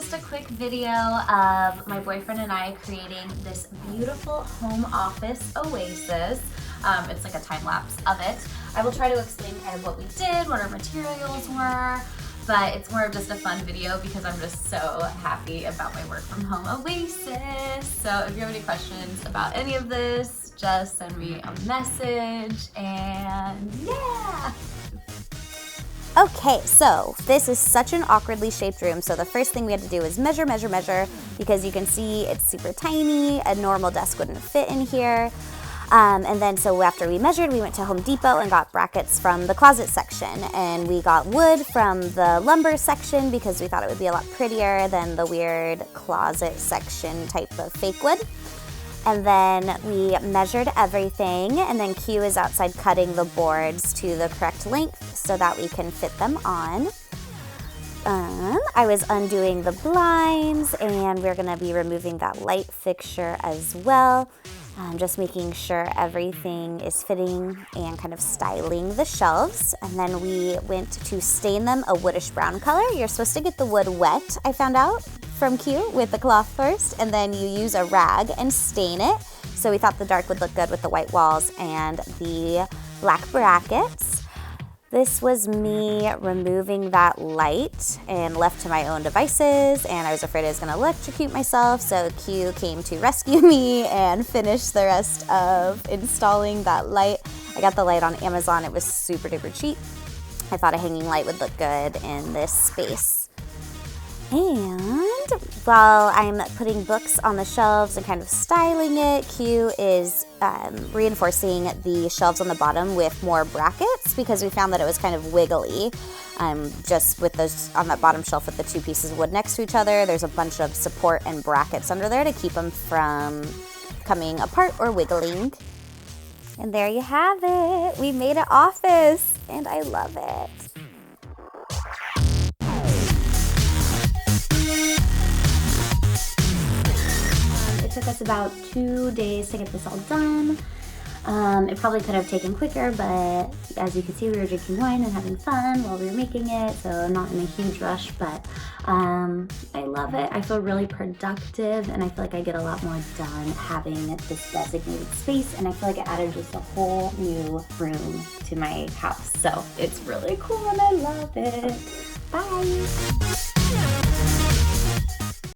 just a quick video of my boyfriend and I creating this beautiful home office oasis. It's like a time lapse of it. I will try to explain kind of what we did, what our materials were, but it's more of just a fun video because I'm just so happy about my work from home oasis. So if you have any questions about any of this, just send me a message and yeah! Okay, so this is such an awkwardly shaped room. So the first thing we had to do is measure, because you can see it's super tiny. A normal desk wouldn't fit in here. And then so after we measured, we went to Home Depot and got brackets from the closet section. And we got wood from the lumber section because we thought it would be a lot prettier than the weird closet section type of fake wood. And then we measured everything, and then Q is outside cutting the boards to the correct length so that we can fit them on. I was undoing the blinds, and we're gonna be removing that light fixture as well. Just making sure everything is fitting and kind of styling the shelves. And then we went to stain them a woodish brown color. You're supposed to get the wood wet, I found out from Q, with the cloth first, and then you use a rag and stain it. So we thought the dark would look good with the white walls and the black brackets. This was me removing that light and left to my own devices, and I was afraid I was gonna electrocute myself, so Q came to rescue me and finish the rest of installing that light. I got the light on Amazon. It was super duper cheap. I thought a hanging light would look good in this space. And while I'm putting books on the shelves and kind of styling it, Q is reinforcing the shelves on the bottom with more brackets because we found that it was kind of wiggly. Just with those on that bottom shelf with the two pieces of wood next to each other, there's a bunch of support and brackets under there to keep them from coming apart or wiggling. And there you have it. We made an office, and I love it. It took us about 2 days to get this all done. It probably could have taken quicker, but as you can see, we were drinking wine and having fun while we were making it, so not in a huge rush, but I love it. I feel really productive, and I feel like I get a lot more done having this designated space, and I feel like it added just a whole new room to my house. So it's really cool, and I love it. Bye!